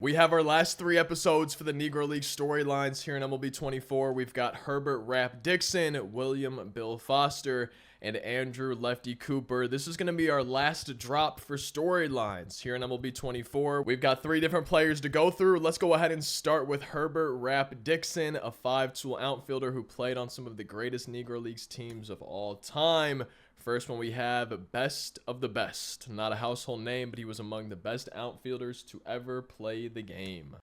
We have our last 3 episodes for the Negro League storylines here in MLB 24. We've got Herbert Rap Dixon, William Bill Foster, and Andrew Lefty Cooper. This is going to be our last drop for storylines here in MLB 24. We've got 3 different players to go through. Let's go ahead and start with Herbert Rap Dixon, a 5-tool outfielder who played on some of the greatest Negro Leagues teams of all time. First one we have best of the best. Not a household name, but he was among the best outfielders to ever play the game.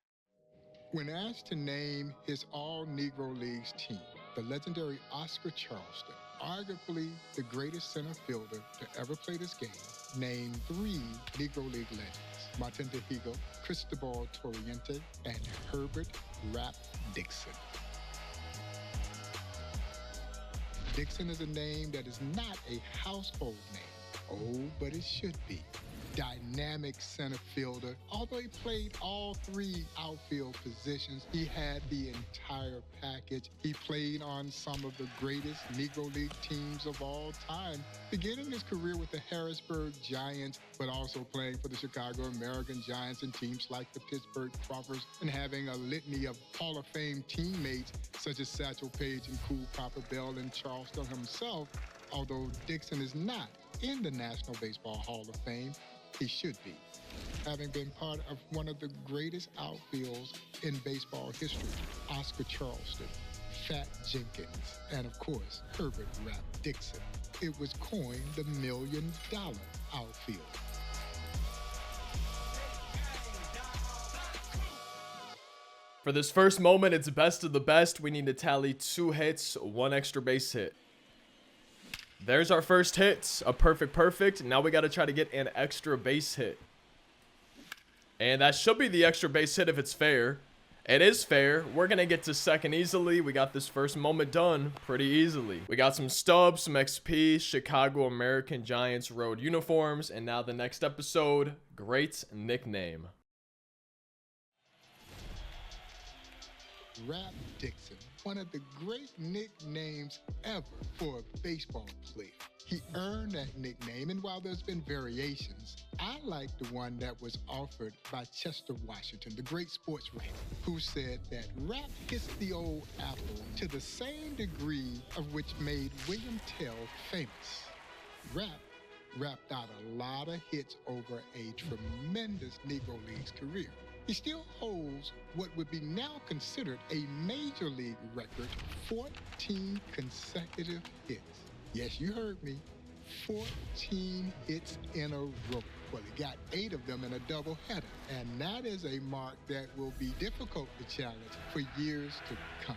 When asked to name his all-Negro Leagues team, the legendary Oscar Charleston, arguably the greatest center fielder to ever play this game, named 3 Negro League legends: Martin Higo, Cristobal Torriente, and Herbert Rap Dixon. Dixon is a name that is not a household name. Oh, but it should be. Dynamic center fielder. Although he played all 3 outfield positions, he had the entire package. He played on some of the greatest Negro League teams of all time, beginning his career with the Harrisburg Giants, but also playing for the Chicago American Giants and teams like the Pittsburgh Crawfors, and having a litany of Hall of Fame teammates such as Satchel Paige and Cool Papa Bell and Charleston himself. Although Dixon is not in the National Baseball Hall of Fame, he should be, having been part of one of the greatest outfields in baseball history: Oscar Charleston, Fat Jenkins, and of course, Herbert Rap Dixon. It was coined the $1 Million outfield. For this first moment, it's best of the best. We need to tally 2 hits, 1 extra base hit. There's our first hit, a perfect. Now we got to try to get an extra base hit. And that should be the extra base hit if it's fair. It is fair. We're going to get to second easily. We got this first moment done pretty easily. We got some stubs, some XP, Chicago American Giants road uniforms, and now the next episode, great nickname. Rap Dixon, one of the great nicknames ever for a baseball player. He earned that nickname, and while there's been variations, I like the one that was offered by Chester Washington, the great sports writer, who said that Rap hits the old apple to the same degree of which made William Tell famous. Rap rapped out a lot of hits over a tremendous Negro Leagues career. He still holds what would be now considered a major league record: 14 consecutive hits. Yes, you heard me. 14 hits in a row. Well, he got 8 of them in a doubleheader, and that is a mark that will be difficult to challenge for years to come.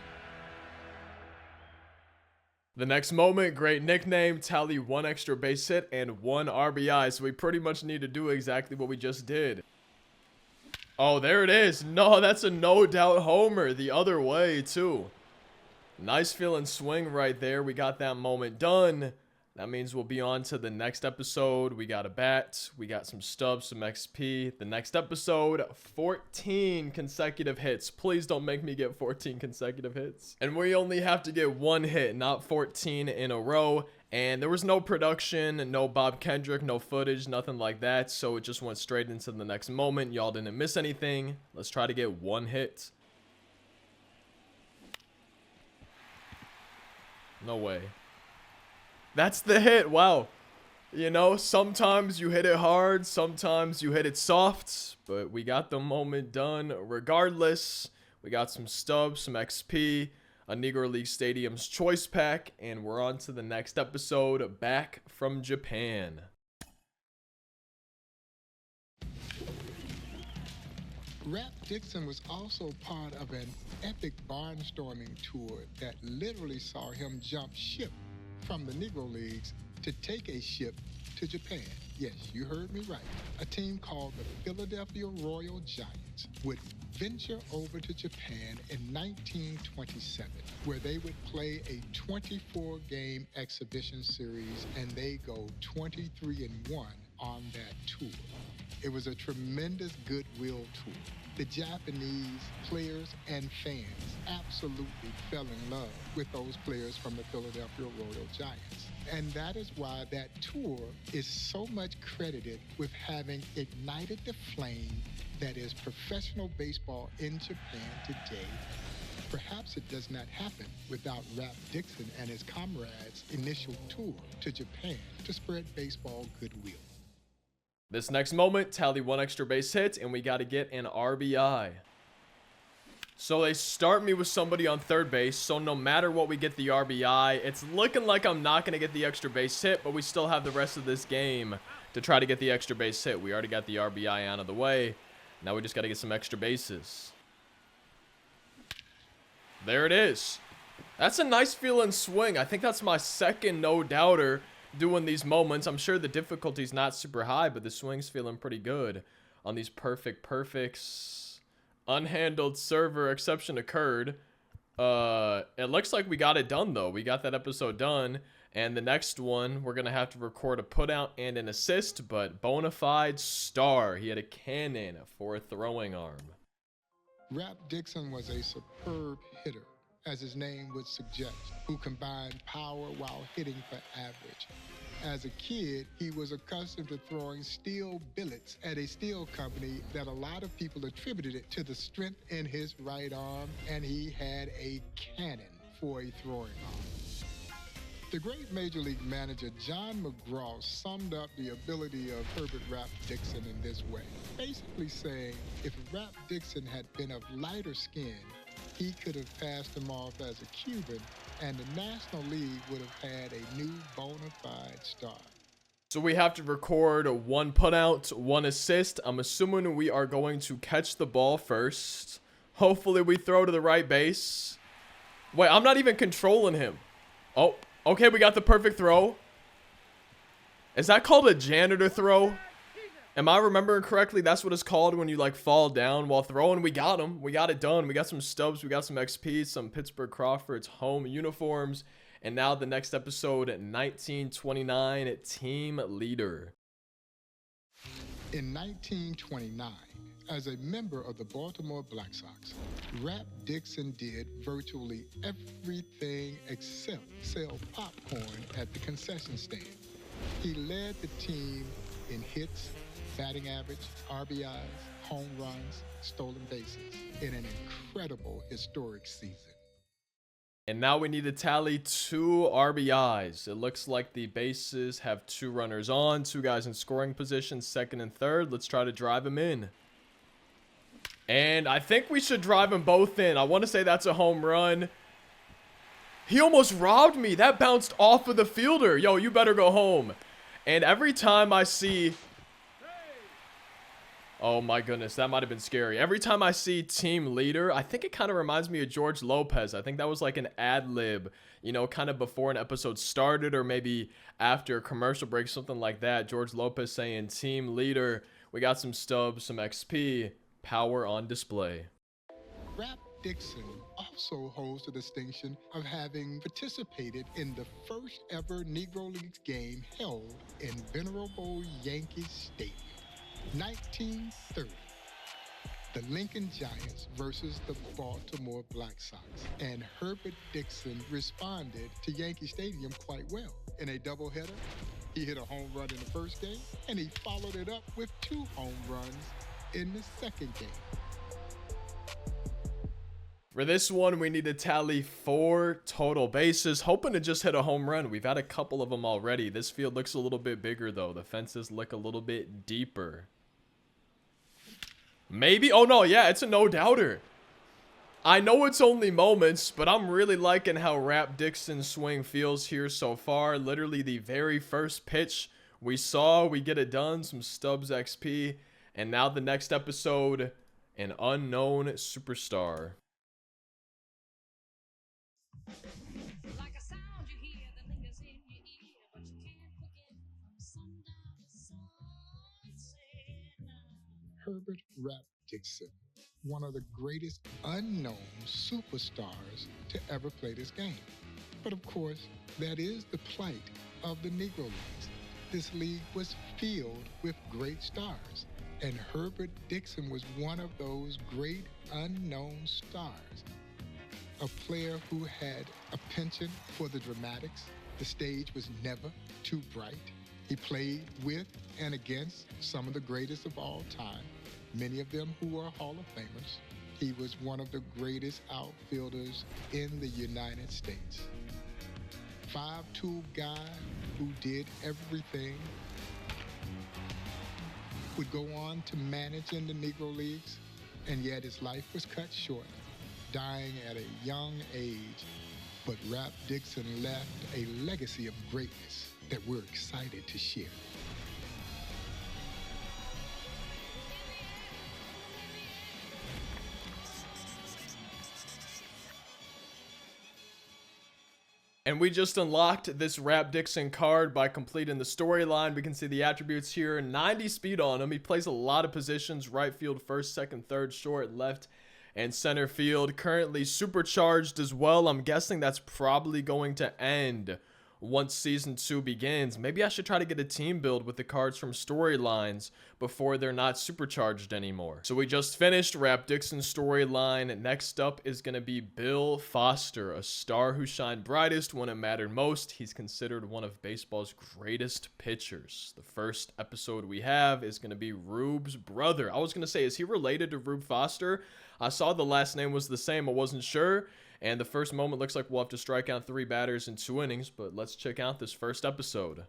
The next moment, great nickname, tally 1 extra base hit and 1 RBI. So we pretty much need to do exactly what we just did. Oh, there it is. No, that's a no doubt homer the other way, too. Nice feeling swing right there. We got that moment done. That means we'll be on to the next episode. We got a bat. We got some stubs, some XP. The next episode, 14 consecutive hits. Please don't make me get 14 consecutive hits. And we only have to get 1 hit, not 14 in a row. And there was no production, no Bob Kendrick, no footage, nothing like that. So it just went straight into the next moment. Y'all didn't miss anything. Let's try to get 1 hit. No way. That's the hit. Wow. You know, sometimes you hit it hard, sometimes you hit it soft, but we got the moment done regardless. We got some stubs, some XP, a Negro League Stadium's Choice Pack, and we're on to the next episode, back from Japan. Rap Dixon was also part of an epic barnstorming tour that literally saw him jump ship from the Negro Leagues to take a ship to Japan. Yes, you heard me right. A team called the Philadelphia Royal Giants would venture over to Japan in 1927, where they would play a 24-game exhibition series, and they go 23-1 on that tour. It was a tremendous goodwill tour. The Japanese players and fans absolutely fell in love with those players from the Philadelphia Royal Giants. And that is why that tour is so much credited with having ignited the flame that is professional baseball in Japan today. Perhaps it does not happen without Rap Dixon and his comrades' initial tour to Japan to spread baseball goodwill. This next moment, tally 1 extra base hit, and we got to get an RBI. So they start me with somebody on third base, so no matter what, we get the RBI. It's looking like I'm not going to get the extra base hit, but we still have the rest of this game to try to get the extra base hit. We already got the RBI out of the way. Now we just got to get some extra bases. There it is. That's a nice feeling swing. I think that's my second no-doubter doing these moments. I'm sure the difficulty's not super high, but the swing's feeling pretty good on these perfects. Unhandled server exception occurred. It looks like we got it done, though. We got that episode done. And the next one, we're going to have to record a putout and an assist, but bona fide star. He had a cannon for a throwing arm. Rap Dixon was a superb hitter, as his name would suggest, who combined power while hitting for average. As a kid, he was accustomed to throwing steel billets at a steel company that a lot of people attributed it to the strength in his right arm, and he had a cannon for a throwing arm. The great Major League manager John McGraw summed up the ability of Herbert Rap Dixon in this way, basically saying if Rap Dixon had been of lighter skin, he could have passed him off as a Cuban, and the National League would have had a new bona fide star. So we have to record 1 putout, 1 assist. I'm assuming we are going to catch the ball first. Hopefully we throw to the right base. Wait, I'm not even controlling him. Oh, okay, we got the perfect throw. Is that called a janitor throw? Am I remembering correctly? That's what it's called when you like fall down while throwing. We got him. We got it done. We got some stubs. We got some XP, some Pittsburgh Crawfords home uniforms. And now the next episode, 1929, Team Leader. In 1929, as a member of the Baltimore Black Sox, Rap Dixon did virtually everything except sell popcorn at the concession stand. He led the team in hits, batting average, RBIs, home runs, stolen bases in an incredible historic season. And now we need to tally 2 RBIs. It looks like the bases have 2 runners on, 2 guys in scoring position, second and third. Let's try to drive them in. And I think we should drive them both in. I want to say that's a home run. He almost robbed me. That bounced off of the fielder. Yo, you better go home. And every time I see... Oh my goodness, that might have been scary. Every time I see Team Leader, I think it kind of reminds me of George Lopez. I think that was like an ad-lib, you know, kind of before an episode started or maybe after a commercial break, something like that. George Lopez saying, Team Leader, we got some stubs, some XP, power on display. Rap Dixon also holds the distinction of having participated in the first ever Negro Leagues game held in venerable Yankee Stadium. 1930, the Lincoln Giants versus the Baltimore Black Sox. And Herbert Dixon responded to Yankee Stadium quite well. In a doubleheader, he hit a home run in the first game, and he followed it up with 2 home runs in the second game. For this one, we need to tally 4 total bases, hoping to just hit a home run. We've had a couple of them already. This field looks a little bit bigger, though. The fences look a little bit deeper. Maybe? Oh, no, yeah, it's a no-doubter. I know it's only moments, but I'm really liking how Rap Dixon's swing feels here so far. Literally the very first pitch we saw, we get it done, some stubs XP, and now the next episode, an unknown superstar. Like a sound you hear that lingers in your ear, but you can't forget from sundown to sunset. Herbert Rap Dixon, one of the greatest unknown superstars to ever play this game. But of course, that is the plight of the Negro Leagues. This league was filled with great stars, and Herbert Dixon was one of those great unknown stars. A player who had a penchant for the dramatics, The stage was never too bright. He played with and against some of the greatest of all time, many of them who are Hall of Famers. He was one of the greatest outfielders in the United States. Five-tool guy who did everything. Would go on to manage in the Negro Leagues, and yet his life was cut short, dying at a young age. But Rap Dixon left a legacy of greatness that we're excited to share. And we just unlocked this Rap Dixon card by completing the storyline. We can see the attributes here. 90 speed on him. He plays a lot of positions. Right field, first, second, third, short, left, and center field. Currently supercharged as well. I'm guessing that's probably going to end once season 2 begins. Maybe I should try to get a team build with the cards from storylines before they're not supercharged anymore. So we just finished Rap Dixon's storyline. Next up is going to be Bill Foster, a star who shined brightest when it mattered most. He's considered one of baseball's greatest pitchers. The first episode we have is going to be Rube's brother. I was going to say, is he related to Rube Foster? I saw the last name was the same. I wasn't sure. And the first moment looks like we'll have to strike out 3 batters in 2 innings, but let's check out this first episode.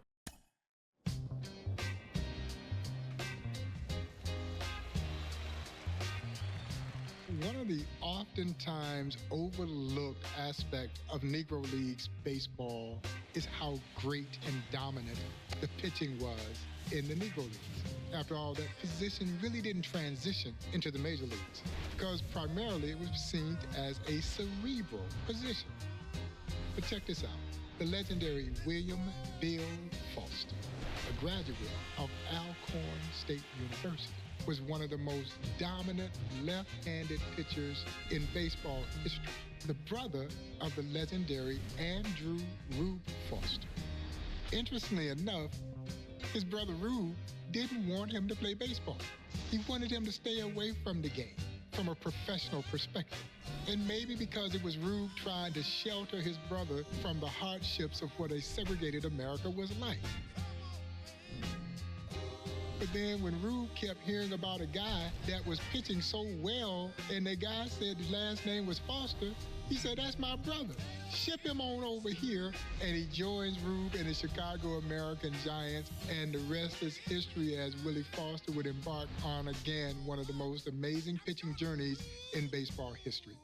One of the oftentimes overlooked aspects of Negro Leagues baseball is how great and dominant the pitching was in the Negro Leagues. After all, that position really didn't transition into the major leagues because primarily it was seen as a cerebral position. But check this out. The legendary William Bill Foster, a graduate of Alcorn State University, was one of the most dominant left-handed pitchers in baseball history. The brother of the legendary Andrew Rube Foster. Interestingly enough, his brother Rube didn't want him to play baseball. He wanted him to stay away from the game from a professional perspective. And maybe because it was Rube trying to shelter his brother from the hardships of what a segregated America was like. But then when Rube kept hearing about a guy that was pitching so well, and the guy said his last name was Foster, he said, "That's my brother. Ship him on over here." And he joins Rube and the Chicago American Giants, and the rest is history as Willie Foster would embark on, again, one of the most amazing pitching journeys in baseball history.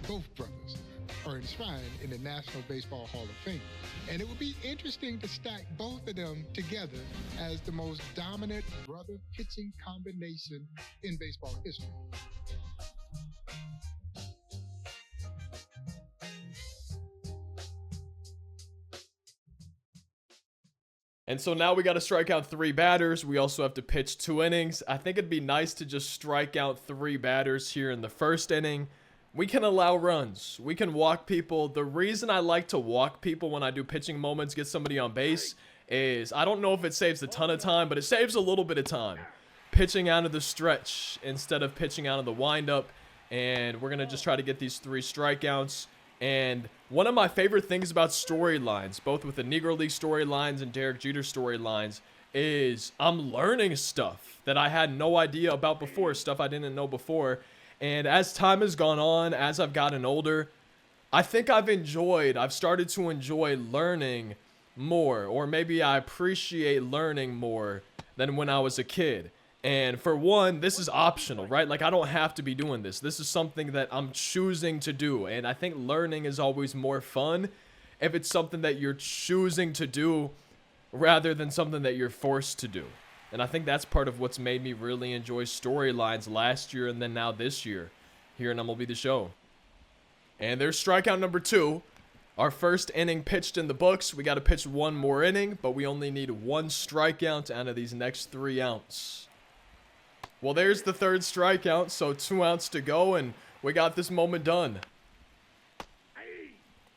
Both brothers are enshrined in the National Baseball Hall of Fame. And it would be interesting to stack both of them together as the most dominant brother pitching combination in baseball history. And so now we got to strike out 3 batters. We also have to pitch 2 innings. I think it'd be nice to just strike out 3 batters here in the first inning. We can allow runs. We can walk people. The reason I like to walk people when I do pitching moments, get somebody on base, is I don't know if it saves a ton of time, but it saves a little bit of time. Pitching out of the stretch instead of pitching out of the windup. And we're going to just try to get these 3 strikeouts. And one of my favorite things about storylines, both with the Negro League storylines and Derek Jeter storylines, is I'm learning stuff that I had no idea about before, stuff I didn't know before. And as time has gone on, as I've gotten older, I think I've started to enjoy learning more, or maybe I appreciate learning more than when I was a kid. And for one, this is optional, right? Like, I don't have to be doing this. This is something that I'm choosing to do. And I think learning is always more fun if it's something that you're choosing to do rather than something that you're forced to do. And I think that's part of what's made me really enjoy storylines last year and then now this year here in MLB The Show. And there's strikeout number 2. Our first inning pitched in the books. We got to pitch 1 more inning, but we only need 1 strikeout out of these next 3 outs. Well, there's the 3rd strikeout, so 2 outs to go, and we got this moment done.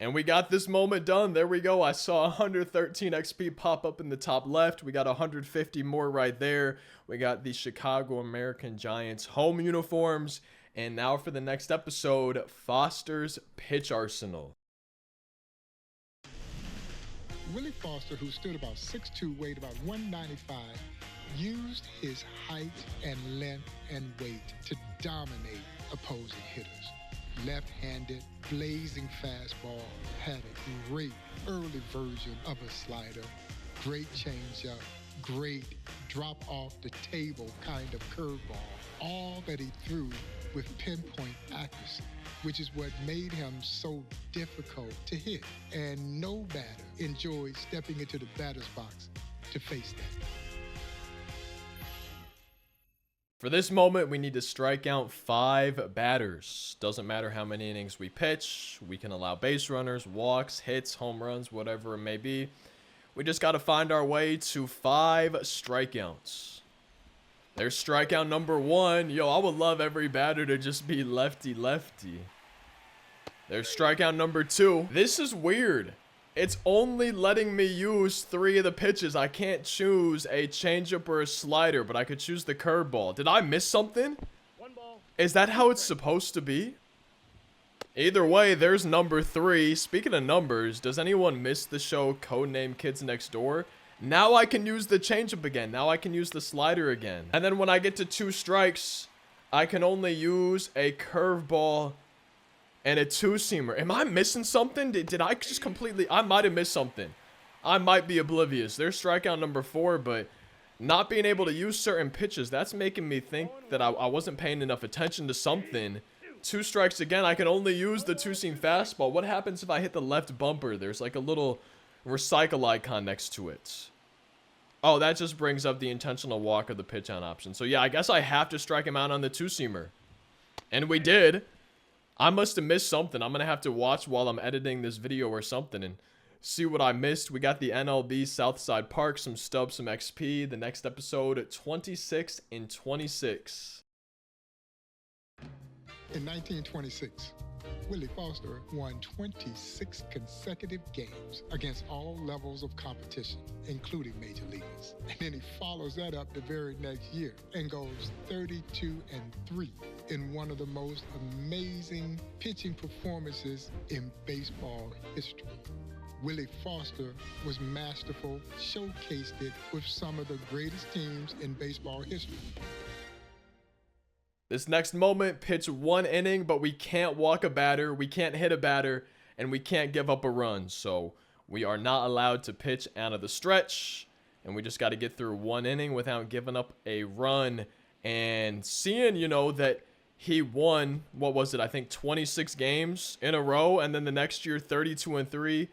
And we got this moment done. There we go. I saw 113 XP pop up in the top left. We got 150 more right there. We got the Chicago American Giants home uniforms. And now for the next episode, Foster's pitch arsenal. Willie Foster, who stood about 6'2", weighed about 195, used his height and length and weight to dominate opposing hitters. Left-handed, blazing fastball, had a great early version of a slider, great changeup, great drop off the table kind of curveball. All that he threw with pinpoint accuracy, which is what made him so difficult to hit. And no batter enjoyed stepping into the batter's box to face that. For this moment, we need to strike out 5 batters. Doesn't matter how many innings we pitch. We can allow base runners, walks, hits, home runs, whatever it may be. We just got to find our way to 5 strikeouts. There's strikeout number 1. Yo, I would love every batter to just be lefty-lefty. There's strikeout number 2. This is weird. It's only letting me use 3 of the pitches. I can't choose a changeup or a slider, but I could choose the curveball. Did I miss something? Is that how it's supposed to be? Either way, there's number 3. Speaking of numbers, does anyone miss the show Codename Kids Next Door? Now I can use the changeup again. Now I can use the slider again. And then when I get to 2 strikes, I can only use a curveball and a 2-seamer. Am I missing something? Did I just completely... I might have missed something. I might be oblivious. There's strikeout number 4, but not being able to use certain pitches, that's making me think that I wasn't paying enough attention to something. 2 strikes again. I can only use the 2-seam fastball. What happens if I hit the left bumper? There's like a little recycle icon next to it. Oh, that just brings up the intentional walk of the pitch on option. So yeah, I guess I have to strike him out on the 2-seamer. And we did. I must have missed something. I'm going to have to watch while I'm editing this video or something and see what I missed. We got the NLB Southside Park, some stubs, some XP. The next episode, 26 in 26. In 1926, Willie Foster won 26 consecutive games against all levels of competition, including major leaguers. And then he follows that up the very next year and goes 32-3 in one of the most amazing pitching performances in baseball history. Willie Foster was masterful, showcased it with some of the greatest teams in baseball history. This next moment, pitch 1 inning, but we can't walk a batter, we can't hit a batter, and we can't give up a run. So we are not allowed to pitch out of the stretch, and we just got to get through 1 inning without giving up a run. And seeing, you know, that he won, what was it, I think 26 games in a row, and then the next year 32-3,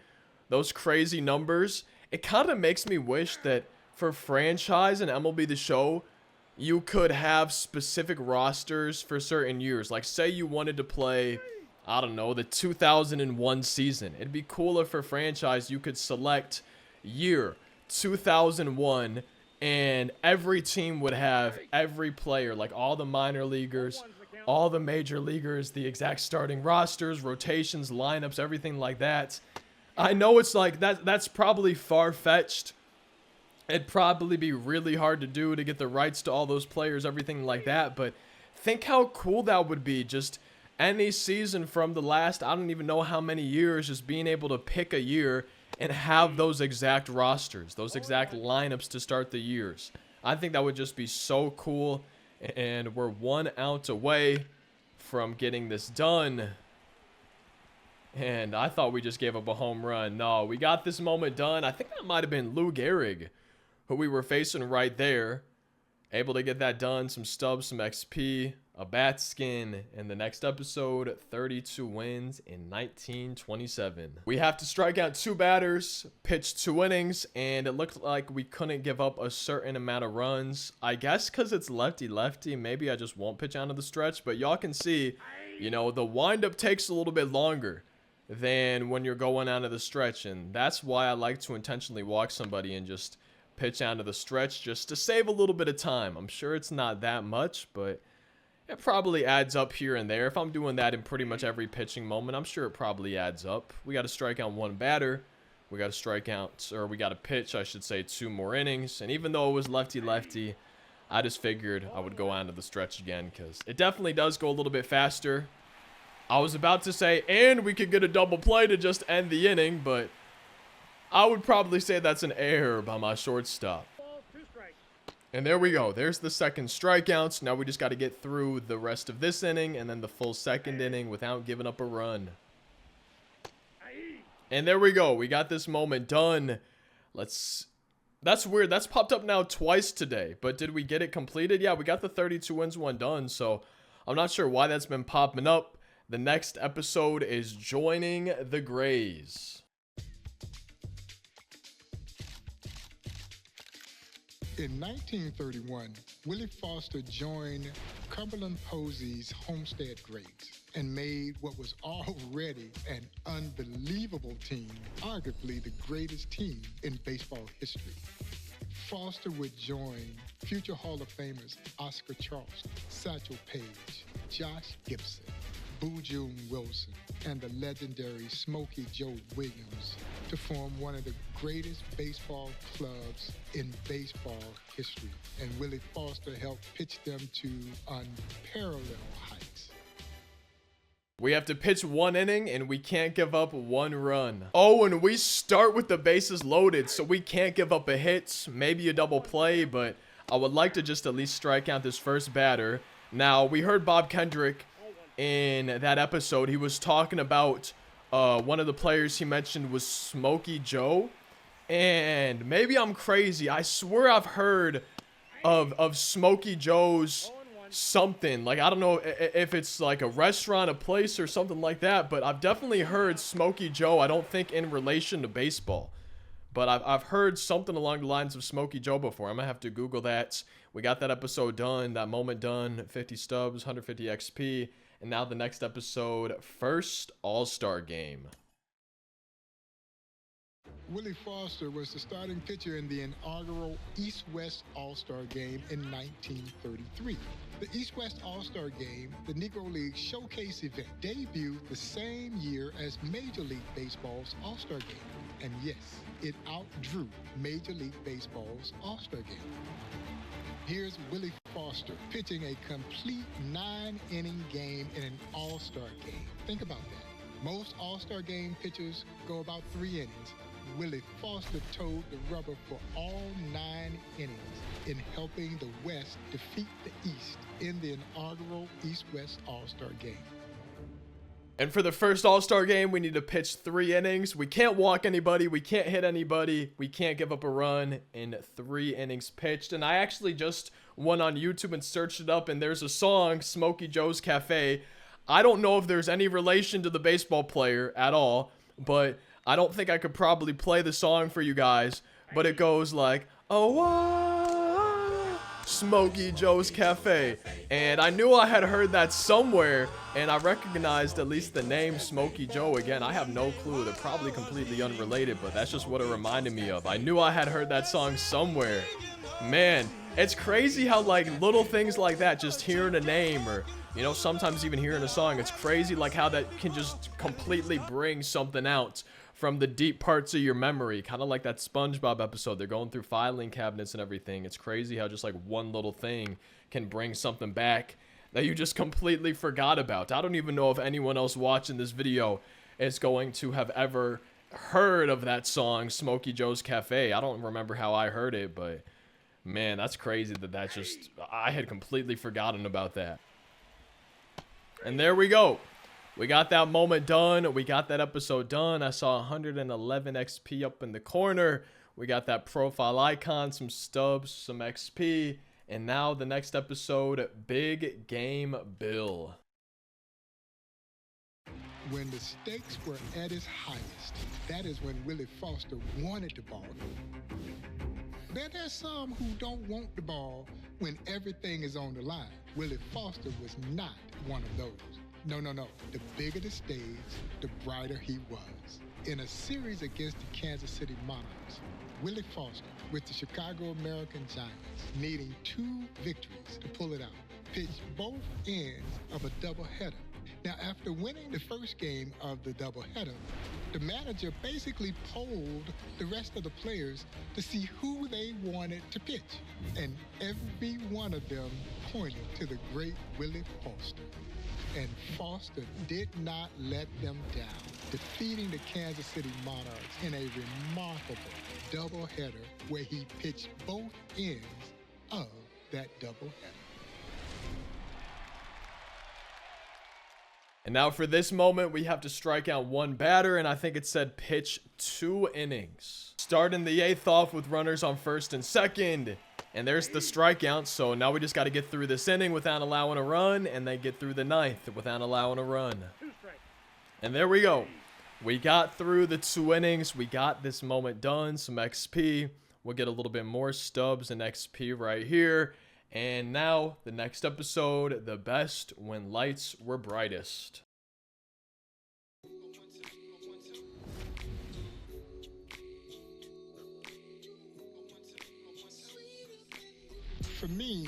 those crazy numbers, it kind of makes me wish that for franchise and MLB The Show, you could have specific rosters for certain years. Like, say you wanted to play, I don't know, the 2001 season. It'd be cooler for franchise. You could select year 2001, and every team would have every player, like all the minor leaguers, all the major leaguers, the exact starting rosters, rotations, lineups, everything like that. I know it's like that's probably far-fetched. It'd probably be really hard to do to get the rights to all those players, everything like that. But think how cool that would be. Just any season from the last, I don't even know how many years, just being able to pick a year and have those exact rosters, those exact lineups to start the years. I think that would just be so cool. And we're 1 out away from getting this done. And I thought we just gave up a home run. No, we got this moment done. I think that might have been Lou Gehrig, who we were facing right there. Able to get that done. Some stubs, some XP, a bat skin. In the next episode, 32 wins in 1927. We have to strike out 2 batters, pitch 2 innings, and it looked like we couldn't give up a certain amount of runs. I guess because it's lefty-lefty, maybe I just won't pitch out of the stretch. But y'all can see, you know, the windup takes a little bit longer than when you're going out of the stretch. And that's why I like to intentionally walk somebody and just pitch out of the stretch just to save a little bit of time. I'm sure it's not that much, but it probably adds up here and there. If I'm doing that in pretty much every pitching moment, I'm sure it probably adds up. We got to strike out 1 batter. We got to strike out, or we got to pitch, I should say, 2 more innings. And even though it was lefty-lefty, I just figured I would go out of the stretch again because it definitely does go a little bit faster. I was about to say, and we could get a double play to just end the inning, but I would probably say that's an error by my shortstop. And there we go. There's the second strikeouts. Now we just got to get through the rest of this inning and then the full second inning without giving up a run. And there we go. We got this moment done. That's weird. That's popped up now twice today. But did we get it completed? Yeah, we got the 32 wins one done. So I'm not sure why that's been popping up. The next episode is joining the Grays. In 1931, Willie Foster joined Cumberland Posey's Homestead Grays and made what was already an unbelievable team, arguably the greatest team in baseball history. Foster would join future Hall of Famers Oscar Charleston, Satchel Paige, Josh Gibson, Boojum Wilson, and the legendary Smokey Joe Williams to form one of the greatest baseball clubs in baseball history. And Willie Foster helped pitch them to unparalleled heights. We have to pitch one inning and we can't give up one run. Oh, and we start with the bases loaded, so we can't give up a hit, maybe a double play, but I would like to just at least strike out this first batter. Now, we heard Bob Kendrick in that episode. He was talking about one of the players he mentioned was Smokey Joe. And maybe I'm crazy. I swear I've heard of Smokey Joe's something. Like, I don't know if it's like a restaurant, a place, or something like that. But I've definitely heard Smokey Joe. I don't think in relation to baseball. But I've heard something along the lines of Smokey Joe before. I'm going to have to Google that. We got that episode done, that moment done. 50 stubs, 150 XP. And now the next episode, first All-Star game. Willie Foster was the starting pitcher in the inaugural East-West All-Star Game in 1933. The East-West All-Star Game, the Negro League showcase event, debuted the same year as Major League Baseball's All-Star Game. And yes, it outdrew Major League Baseball's All-Star Game. Here's Willie Foster pitching a complete 9-inning game in an All-Star game. Think about that. Most All-Star game pitchers go about 3 innings. Willie Foster towed the rubber for all 9 innings in helping the West defeat the East in the inaugural East-West All-Star game. And for the first All-Star game, we need to pitch 3 innings. We can't walk anybody. We can't hit anybody. We can't give up a run in 3 innings pitched. And I actually just went on YouTube and searched it up, and there's a song, Smokey Joe's Cafe. I don't know if there's any relation to the baseball player at all, but I don't think I could probably play the song for you guys. But it goes like, oh, Smokey Joe's Cafe. And I knew I had heard that somewhere, and I recognized at least the name Smokey Joe. Again, I have no clue. They're probably completely unrelated, but that's just what it reminded me of. I knew I had heard that song somewhere. Man, it's crazy how, like, little things like that, just hearing a name or, you know, sometimes even hearing a song, it's crazy like how that can just completely bring something out from the deep parts of your memory. Kind of like that SpongeBob episode. They're going through filing cabinets and everything. It's crazy how just like one little thing can bring something back that you just completely forgot about. I don't even know if anyone else watching this video is going to have ever heard of that song, Smokey Joe's Cafe. I don't remember how I heard it, but man, that's crazy that just, I had completely forgotten about that. And there we go. We got that moment done. We got that episode done. I saw 111 XP up in the corner. We got that profile icon, some stubs, some XP. And now the next episode, Big Game Bill. When the stakes were at its highest, that is when Willie Foster wanted the ball. There's some who don't want the ball when everything is on the line. Willie Foster was not one of those. No. The bigger the stage, the brighter he was. In a series against the Kansas City Monarchs, Willie Foster, with the Chicago American Giants, needing 2 victories to pull it out, pitched both ends of a doubleheader. Now, after winning the first game of the doubleheader, the manager basically polled the rest of the players to see who they wanted to pitch. And every one of them pointed to the great Willie Foster. And Foster did not let them down. defeating the Kansas City Monarchs in a remarkable doubleheader where he pitched both ends of that doubleheader. And now for this moment, we have to strike out one batter, and I think it said pitch 2 innings. Starting the 8th off with runners on first and second. And there's the strikeout, so now we just got to get through this inning without allowing a run, and then get through the 9th without allowing a run. And there we go. We got through the 2 innings. We got this moment done. Some XP. We'll get a little bit more stubs and XP right here. And now, the next episode, the best when lights were brightest. For me,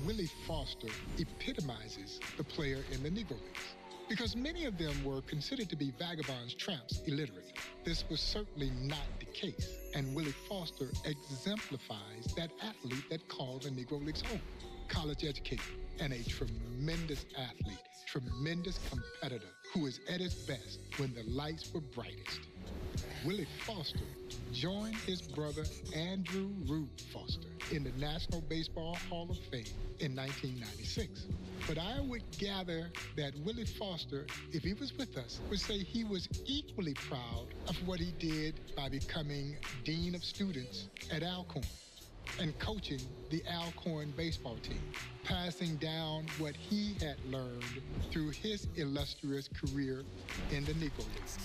Willie Foster epitomizes the player in the Negro Leagues, because many of them were considered to be vagabonds, tramps, illiterate. This was certainly not the case, and Willie Foster exemplifies that athlete that called the Negro Leagues home. College educated and a tremendous athlete, tremendous competitor who is at his best when the lights were brightest. Willie Foster joined his brother Andrew Rube Foster in the National Baseball Hall of Fame in 1996. But I would gather that Willie Foster, if he was with us, would say he was equally proud of what he did by becoming Dean of Students at Alcorn and coaching the Alcorn baseball team, passing down what he had learned through his illustrious career in the Negro Leagues.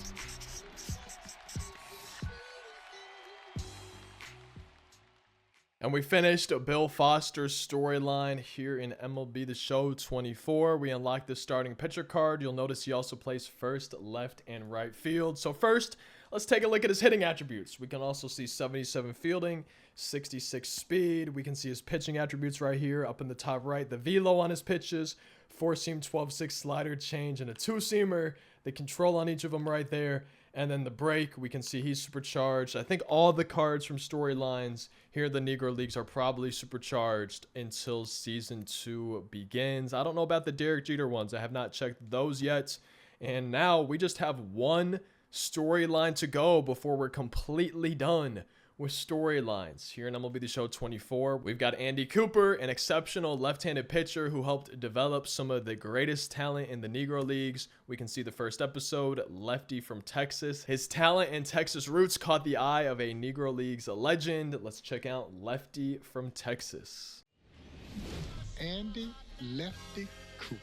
And we finished Bill Foster's storyline here in MLB The Show 24. We unlocked the starting pitcher card. You'll notice he also plays first, left, and right field. So first, let's take a look at his hitting attributes. We can also see 77 fielding, 66 speed. We can see his pitching attributes right here up in the top right. The velo on his pitches, 4-seam, 12-6 slider change, and a 2-seamer. The control on each of them right there. And then the break, we can see he's supercharged. I think all the cards from storylines here in the Negro Leagues are probably supercharged until Season 2 begins. I don't know about the Derek Jeter ones. I have not checked those yet. And now we just have one storyline to go before we're completely done with storylines. Here in MLB The Show 24, we've got Andy Cooper, an exceptional left-handed pitcher who helped develop some of the greatest talent in the Negro Leagues. We can see the first episode, Lefty from Texas. His talent and Texas roots caught the eye of a Negro Leagues legend. Let's check out Lefty from Texas. Andy Lefty Cooper.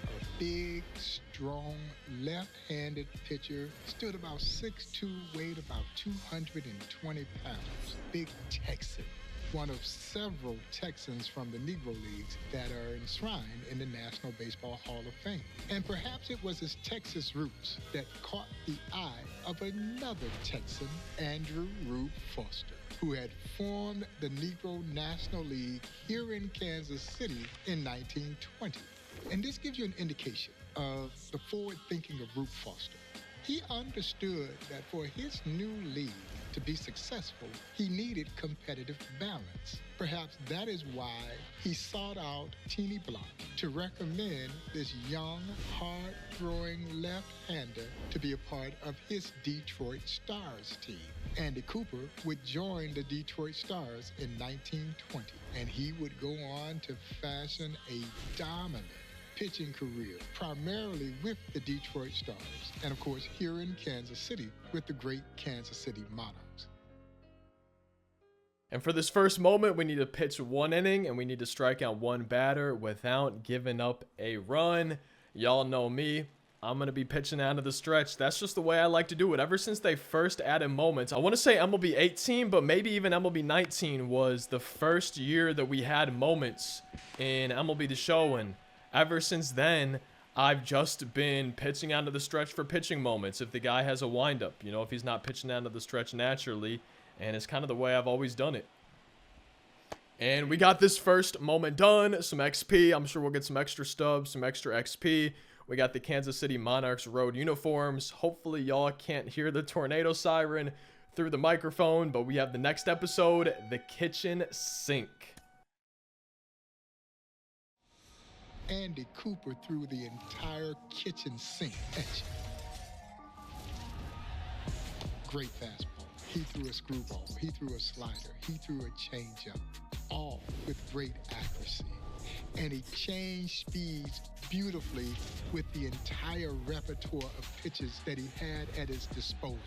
A big, strong, left-handed pitcher, stood about 6'2", weighed about 220 pounds. Big Texan, one of several Texans from the Negro Leagues that are enshrined in the National Baseball Hall of Fame. And perhaps it was his Texas roots that caught the eye of another Texan, Andrew Rube Foster, who had formed the Negro National League here in Kansas City in 1920. And this gives you an indication of the forward thinking of Rube Foster. He understood that for his new league to be successful, he needed competitive balance. Perhaps that is why he sought out Teeny Block to recommend this young, hard-throwing left-hander to be a part of his Detroit Stars team. Andy Cooper would join the Detroit Stars in 1920, and he would go on to fashion a dominant pitching career, primarily with the Detroit Stars, and of course here in Kansas City with the great Kansas City Monarchs. And for this first moment, we need to pitch 1 inning and we need to strike out 1 batter without giving up a run. Y'all know me. I'm going to be pitching out of the stretch. That's just the way I like to do it. Ever since they first added moments, I want to say MLB 18, but maybe even MLB 19 was the first year that we had moments in MLB The Show, and ever since then, I've just been pitching out of the stretch for pitching moments. If the guy has a windup, you know, if he's not pitching out of the stretch naturally, and it's kind of the way I've always done it. And we got this first moment done. Some XP. I'm sure we'll get some extra stubs, some extra XP. We got the Kansas City Monarchs road uniforms. Hopefully y'all can't hear the tornado siren through the microphone, but we have the next episode, the kitchen sink. Andy Cooper threw the entire kitchen sink at you. Great fastball. He threw a screwball. He threw a slider. He threw a changeup, all with great accuracy. And he changed speeds beautifully with the entire repertoire of pitches that he had at his disposal.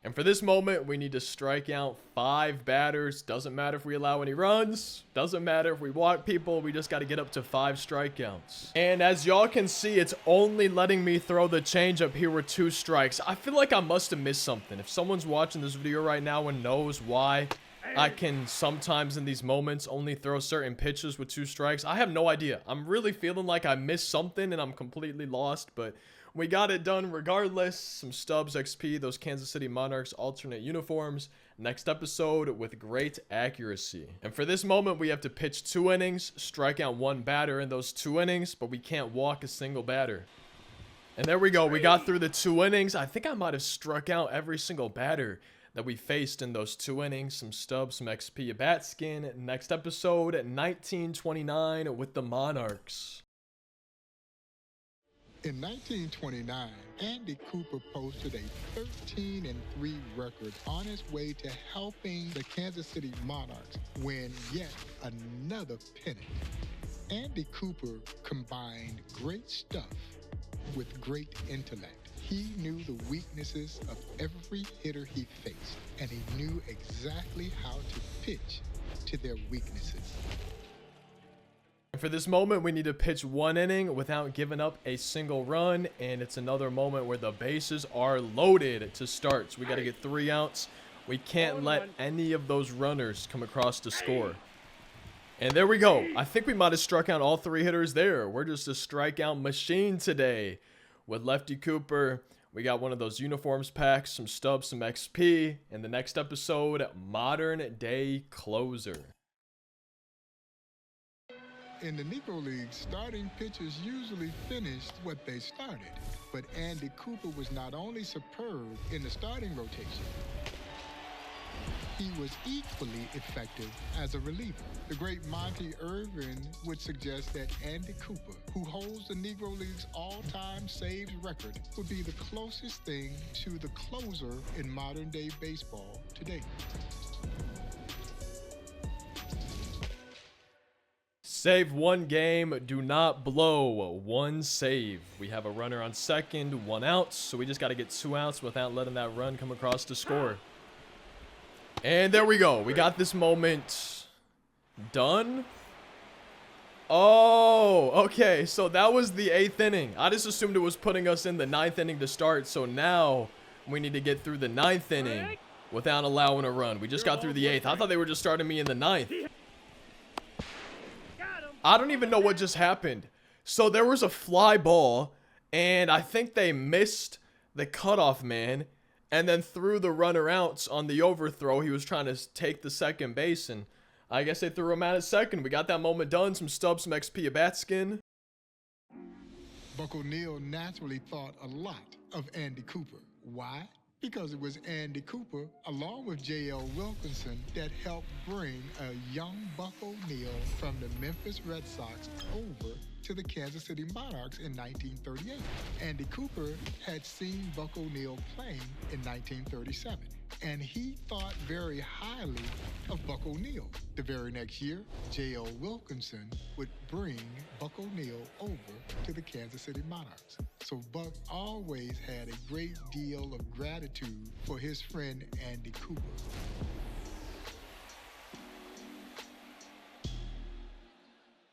And for this moment, we need to strike out 5 batters. Doesn't matter if we allow any runs. Doesn't matter if we walk people. We just got to get up to 5 strikeouts. And as y'all can see, it's only letting me throw the changeup here with 2 strikes. I feel like I must have missed something. If someone's watching this video right now and knows why I can sometimes in these moments only throw certain pitches with 2 strikes, I have no idea. I'm really feeling like I missed something and I'm completely lost, but we got it done regardless. Some Stubbs XP, those Kansas City Monarchs alternate uniforms. Next episode with great accuracy. And for this moment, we have to pitch 2 innings, strike out 1 batter in those 2 innings, but we can't walk a single batter. And there we go. We got through the 2 innings. I think I might have struck out every single batter that we faced in those 2 innings. Some Stubbs, some XP, a bat skin. Next episode, 1929 with the Monarchs. In 1929, Andy Cooper posted a 13-3 record on his way to helping the Kansas City Monarchs win yet another pennant. Andy Cooper combined great stuff with great intellect. He knew the weaknesses of every hitter he faced, and he knew exactly how to pitch to their weaknesses. And for this moment, we need to pitch 1 inning without giving up a single run. And it's another moment where the bases are loaded to start. So we got to get 3 outs. We can't let any of those runners come across to score. And there we go. I think we might have struck out all 3 hitters there. We're just a strikeout machine today. With Lefty Cooper, we got one of those uniforms packs, some Stubbs, some XP. In the next episode, modern day closer. In the Negro League, starting pitchers usually finished what they started. But Andy Cooper was not only superb in the starting rotation, he was equally effective as a reliever. The great Monty Irvin would suggest that Andy Cooper, who holds the Negro League's all-time saves record, would be the closest thing to the closer in modern-day baseball today. Save 1 game, do not blow 1 save. We have a runner on second, 1 out, so we just got to get 2 outs without letting that run come across to score. And there we go. We got this moment done. Oh, okay, so that was the 8th inning. I just assumed it was putting us in the 9th inning to start, so now we need to get through the 9th inning without allowing a run. We just got through the 8th. I thought they were just starting me in the 9th. I don't even know what just happened. So there was a fly ball, and I think they missed the cutoff man and then threw the runner out on the overthrow. He was trying to take the second base, and I guess they threw him out at second. We got that moment done. Some Stubbs, some XP, a bat skin. Buck O'Neil naturally thought a lot of Andy Cooper. Why? Because it was Andy Cooper, along with J.L. Wilkinson, that helped bring a young Buck O'Neil from the Memphis Red Sox over to the Kansas City Monarchs in 1938. Andy Cooper had seen Buck O'Neil playing in 1937, and he thought very highly of Buck O'Neil. The very next year, J.L. Wilkinson would bring Buck O'Neil over to the Kansas City Monarchs. So Buck always had a great deal of gratitude for his friend Andy Cooper.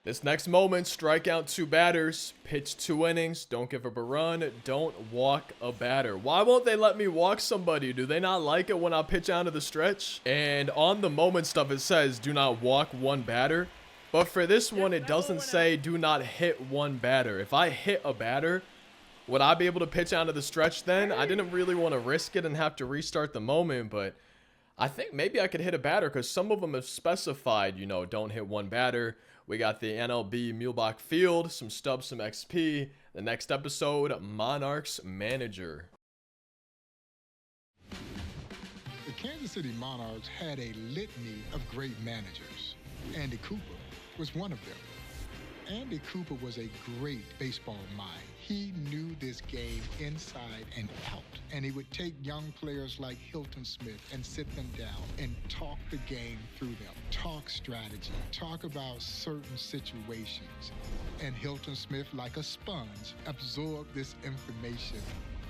This next moment, strike out 2 batters, pitch 2 innings, don't give up a run, don't walk a batter. Why won't they let me walk somebody? Do they not like it when I pitch out of the stretch? And on the moment stuff, it says do not walk 1 batter. But for this one, it doesn't say do not hit 1 batter. If I hit a batter, would I be able to pitch out of the stretch then? I didn't really want to risk it and have to restart the moment, but I think maybe I could hit a batter because some of them have specified, you know, don't hit 1 batter. We got the NLB Mulebach Field, some Stubbs, some XP. The next episode, Monarchs manager. The Kansas City Monarchs had a litany of great managers. Andy Cooper was one of them. Andy Cooper was a great baseball mind. He knew this game inside and out. And he would take young players like Hilton Smith and sit them down and talk the game through them. Talk strategy. Talk about certain situations. And Hilton Smith, like a sponge, absorbed this information.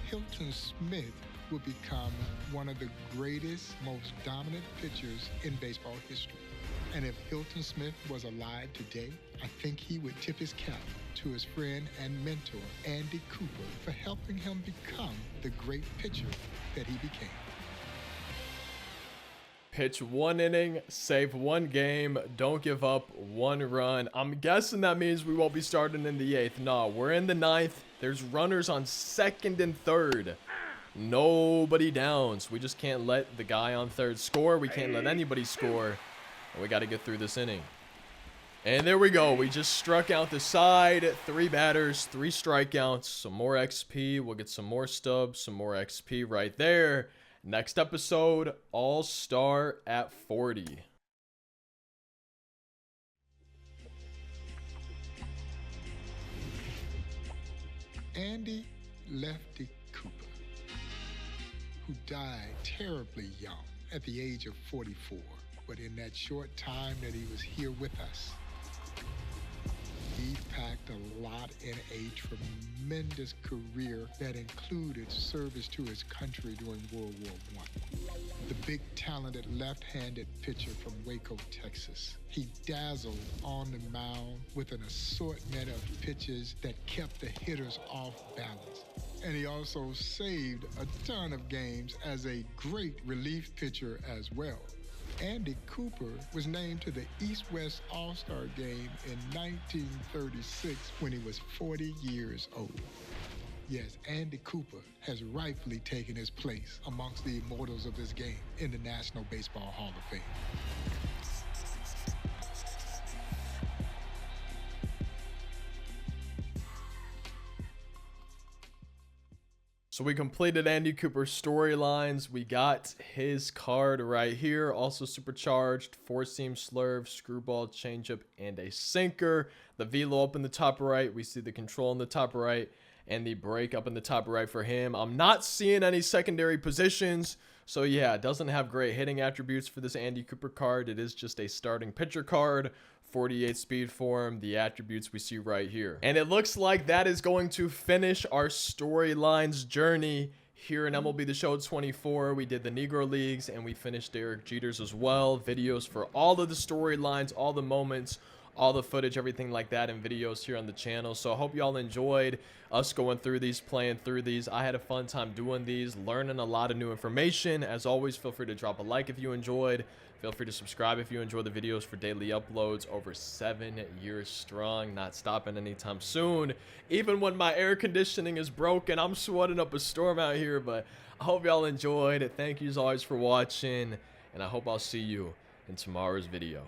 Hilton Smith would become one of the greatest, most dominant pitchers in baseball history. And if Hilton Smith was alive today, I think he would tip his cap to his friend and mentor, Andy Cooper, for helping him become the great pitcher that he became. Pitch 1 inning, save 1 game, don't give up 1 run. I'm guessing that means we won't be starting in the 8th. No, we're in the 9th. There's runners on 2nd and 3rd. Nobody downs. We just can't let the guy on 3rd score. We can't let anybody score. We got to get through this inning. And there we go. We just struck out the side. 3 batters, 3 strikeouts, some more XP. We'll get some more stubs, some more XP right there. Next episode, All-Star at 40. Andy Lefty Cooper, who died terribly young at the age of 44. But in that short time that he was here with us, he packed a lot in a tremendous career that included service to his country during World War I. The big, talented left-handed pitcher from Waco, Texas. He dazzled on the mound with an assortment of pitches that kept the hitters off balance. And he also saved a ton of games as a great relief pitcher as well. Andy Cooper was named to the East-West All-Star Game in 1936 when he was 40 years old. Yes, Andy Cooper has rightfully taken his place amongst the immortals of this game in the National Baseball Hall of Fame. So we completed Andy Cooper's storylines. We got his card right here. Also supercharged, 4-seam slurve, screwball, changeup, and a sinker. The velo up in the top right. We see the control in the top right and the break up in the top right for him. I'm not seeing any secondary positions. So yeah, it doesn't have great hitting attributes for this Andy Cooper card. It is just a starting pitcher card. 48 speed form, the attributes we see right here. And it looks like that is going to finish our storylines journey here in MLB The Show 24. We did the Negro Leagues and we finished Derek Jeter's as well. Videos for all of the storylines, all the moments, all the footage, everything like that in videos here on the channel. So I hope y'all enjoyed us going through these, playing through these. I had a fun time doing these, learning a lot of new information. As always, feel free to drop a like if you enjoyed. Feel free to subscribe if you enjoy the videos for daily uploads. Over 7 years strong, not stopping anytime soon. Even when my air conditioning is broken, I'm sweating up a storm out here. But I hope y'all enjoyed. Thank you as always for watching, and I hope I'll see you in tomorrow's video.